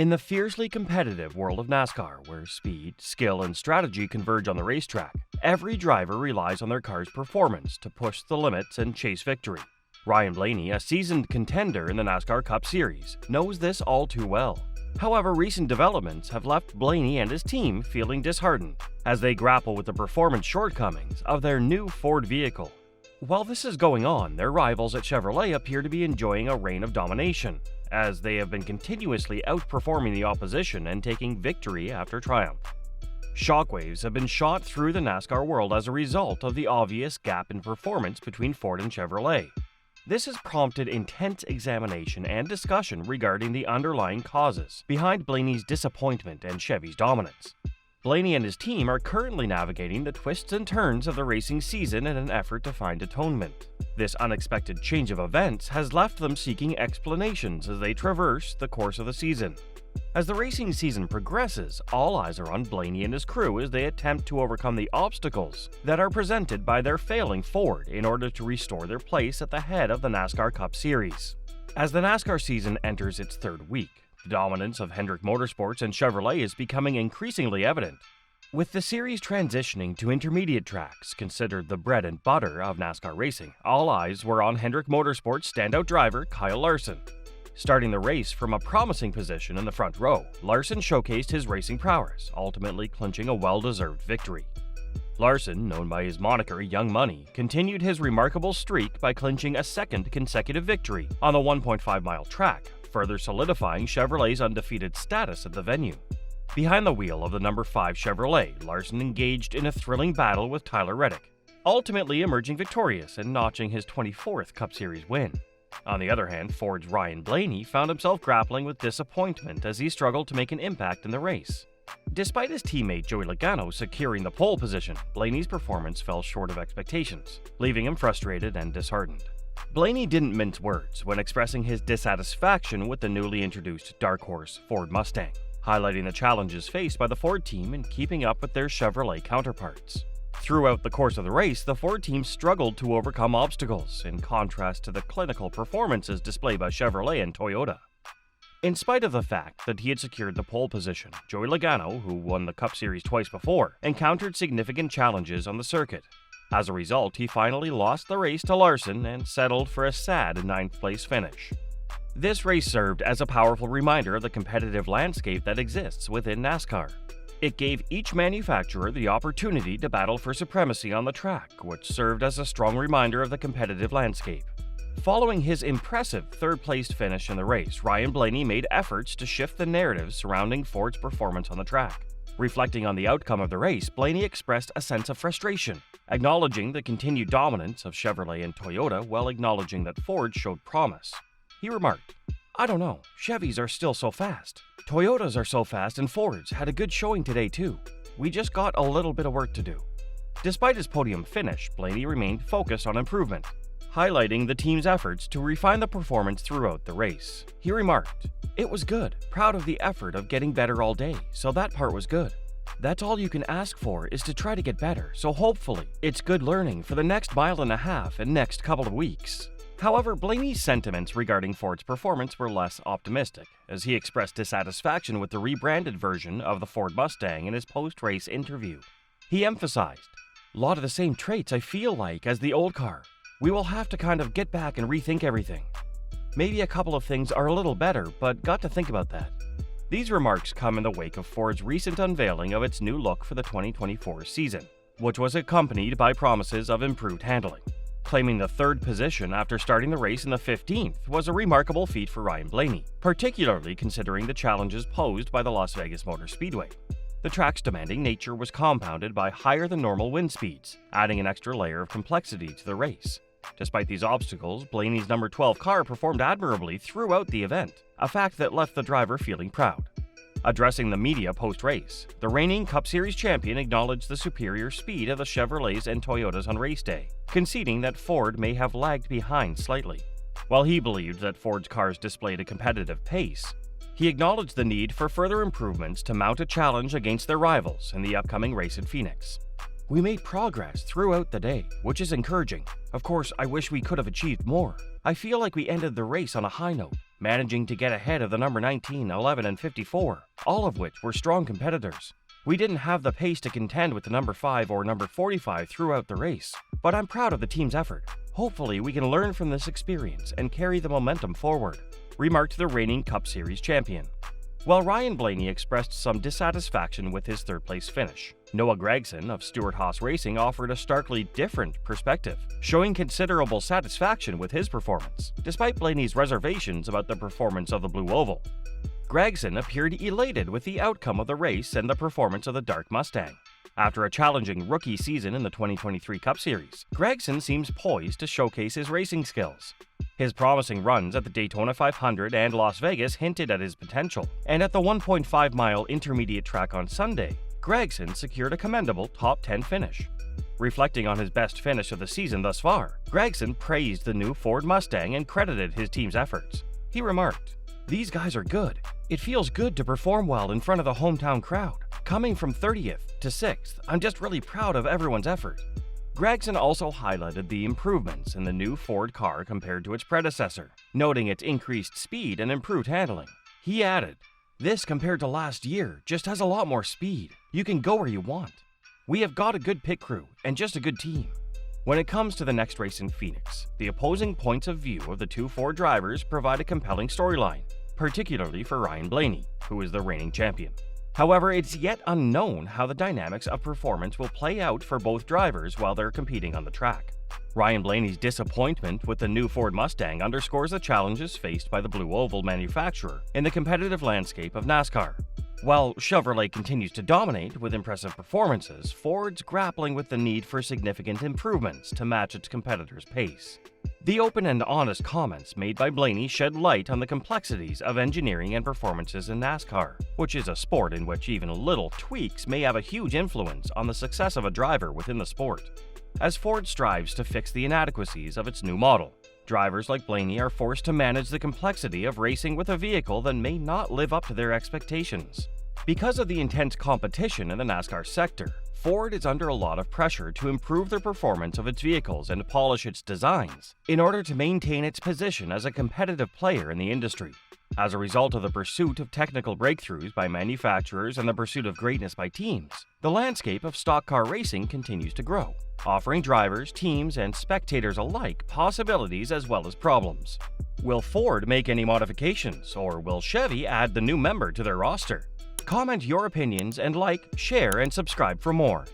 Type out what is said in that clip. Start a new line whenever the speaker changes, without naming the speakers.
In the fiercely competitive world of NASCAR, where speed, skill, and strategy converge on the racetrack, every driver relies on their car's performance to push the limits and chase victory. Ryan Blaney, a seasoned contender in the NASCAR Cup Series, knows this all too well. However, recent developments have left Blaney and his team feeling disheartened as they grapple with the performance shortcomings of their new Ford vehicle. While this is going on, their rivals at Chevrolet appear to be enjoying a reign of domination, as they have been continuously outperforming the opposition and taking victory after triumph. Shockwaves have been shot through the NASCAR world as a result of the obvious gap in performance between Ford and Chevrolet. This has prompted intense examination and discussion regarding the underlying causes behind Blaney's disappointment and Chevy's dominance. Blaney and his team are currently navigating the twists and turns of the racing season in an effort to find atonement. This unexpected change of events has left them seeking explanations as they traverse the course of the season. As the racing season progresses, all eyes are on Blaney and his crew as they attempt to overcome the obstacles that are presented by their failing Ford in order to restore their place at the head of the NASCAR Cup Series. As the NASCAR season enters its third week, the dominance of Hendrick Motorsports and Chevrolet is becoming increasingly evident. With the series transitioning to intermediate tracks, considered the bread and butter of NASCAR racing, all eyes were on Hendrick Motorsports' standout driver, Kyle Larson. Starting the race from a promising position in the front row, Larson showcased his racing prowess, ultimately clinching a well-deserved victory. Larson, known by his moniker Young Money, continued his remarkable streak by clinching a second consecutive victory on the 1.5-mile track, further solidifying Chevrolet's undefeated status at the venue. Behind the wheel of the number 5 Chevrolet, Larson engaged in a thrilling battle with Tyler Reddick, ultimately emerging victorious and notching his 24th Cup Series win. On the other hand, Ford's Ryan Blaney found himself grappling with disappointment as he struggled to make an impact in the race. Despite his teammate Joey Logano securing the pole position, Blaney's performance fell short of expectations, leaving him frustrated and disheartened. Blaney didn't mince words when expressing his dissatisfaction with the newly introduced Dark Horse Ford Mustang, highlighting the challenges faced by the Ford team in keeping up with their Chevrolet counterparts. Throughout the course of the race, the Ford team struggled to overcome obstacles, in contrast to the clinical performances displayed by Chevrolet and Toyota. In spite of the fact that he had secured the pole position, Joey Logano, who won the Cup Series twice before, encountered significant challenges on the circuit. As a result, he finally lost the race to Larson and settled for a sad 9th-place finish. This race served as a powerful reminder of the competitive landscape that exists within NASCAR. It gave each manufacturer the opportunity to battle for supremacy on the track, which served as a strong reminder of the competitive landscape. Following his impressive third-place finish in the race, Ryan Blaney made efforts to shift the narrative surrounding Ford's performance on the track. Reflecting on the outcome of the race, Blaney expressed a sense of frustration, acknowledging the continued dominance of Chevrolet and Toyota while acknowledging that Ford showed promise. He remarked, "I don't know, Chevys are still so fast. Toyotas are so fast and Fords had a good showing today too. We just got a little bit of work to do." Despite his podium finish, Blaney remained focused on improvement, highlighting the team's efforts to refine the performance throughout the race. He remarked, "It was good, proud of the effort of getting better all day, so that part was good. That's all you can ask for is to try to get better, so hopefully it's good learning for the next mile and a half and next couple of weeks." However, Blaney's sentiments regarding Ford's performance were less optimistic, as he expressed dissatisfaction with the rebranded version of the Ford Mustang in his post-race interview. He emphasized, "A lot of the same traits I feel like as the old car. We will have to kind of get back and rethink everything. Maybe a couple of things are a little better, but got to think about that." These remarks come in the wake of Ford's recent unveiling of its new look for the 2024 season, which was accompanied by promises of improved handling. Claiming the third position after starting the race in the 15th was a remarkable feat for Ryan Blaney, particularly considering the challenges posed by the Las Vegas Motor Speedway. The track's demanding nature was compounded by higher-than-normal wind speeds, adding an extra layer of complexity to the race. Despite these obstacles, Blaney's number 12 car performed admirably throughout the event, a fact that left the driver feeling proud. Addressing the media post-race, the reigning Cup Series champion acknowledged the superior speed of the Chevrolets and Toyotas on race day, conceding that Ford may have lagged behind slightly. While he believed that Ford's cars displayed a competitive pace, he acknowledged the need for further improvements to mount a challenge against their rivals in the upcoming race in Phoenix. "We made progress throughout the day, which is encouraging. Of course, I wish we could have achieved more. I feel like we ended the race on a high note, managing to get ahead of the number 19, 11, and 54, all of which were strong competitors. We didn't have the pace to contend with the number 5 or number 45 throughout the race, but I'm proud of the team's effort. Hopefully we can learn from this experience and carry the momentum forward," remarked the reigning Cup Series champion. While Ryan Blaney expressed some dissatisfaction with his third-place finish, Noah Gragson of Stewart-Haas Racing offered a starkly different perspective, showing considerable satisfaction with his performance, despite Blaney's reservations about the performance of the Blue Oval. Gragson appeared elated with the outcome of the race and the performance of the Dark Mustang. After a challenging rookie season in the 2023 Cup Series, Gragson seems poised to showcase his racing skills. His promising runs at the Daytona 500 and Las Vegas hinted at his potential, and at the 1.5-mile intermediate track on Sunday, Gragson secured a commendable top 10 finish. Reflecting on his best finish of the season thus far, Gragson praised the new Ford Mustang and credited his team's efforts. He remarked, "These guys are good. It feels good to perform well in front of the hometown crowd. Coming from 30th to 6th, I'm just really proud of everyone's effort." Gragson also highlighted the improvements in the new Ford car compared to its predecessor, noting its increased speed and improved handling. He added, "This compared to last year just has a lot more speed. You can go where you want. We have got a good pit crew and just a good team." When it comes to the next race in Phoenix, the opposing points of view of the two Ford drivers provide a compelling storyline, particularly for Ryan Blaney, who is the reigning champion. However, it's yet unknown how the dynamics of performance will play out for both drivers while they're competing on the track. Ryan Blaney's disappointment with the new Ford Mustang underscores the challenges faced by the Blue Oval manufacturer in the competitive landscape of NASCAR. While Chevrolet continues to dominate with impressive performances, Ford's grappling with the need for significant improvements to match its competitors' pace. The open and honest comments made by Blaney shed light on the complexities of engineering and performances in NASCAR, which is a sport in which even little tweaks may have a huge influence on the success of a driver within the sport. As Ford strives to fix the inadequacies of its new model, drivers like Blaney are forced to manage the complexity of racing with a vehicle that may not live up to their expectations. Because of the intense competition in the NASCAR sector, Ford is under a lot of pressure to improve the performance of its vehicles and polish its designs in order to maintain its position as a competitive player in the industry. As a result of the pursuit of technical breakthroughs by manufacturers and the pursuit of greatness by teams, the landscape of stock car racing continues to grow, offering drivers, teams, and spectators alike possibilities as well as problems. Will Ford make any modifications, or will Chevy add the new member to their roster? Comment your opinions and like, share, and subscribe for more.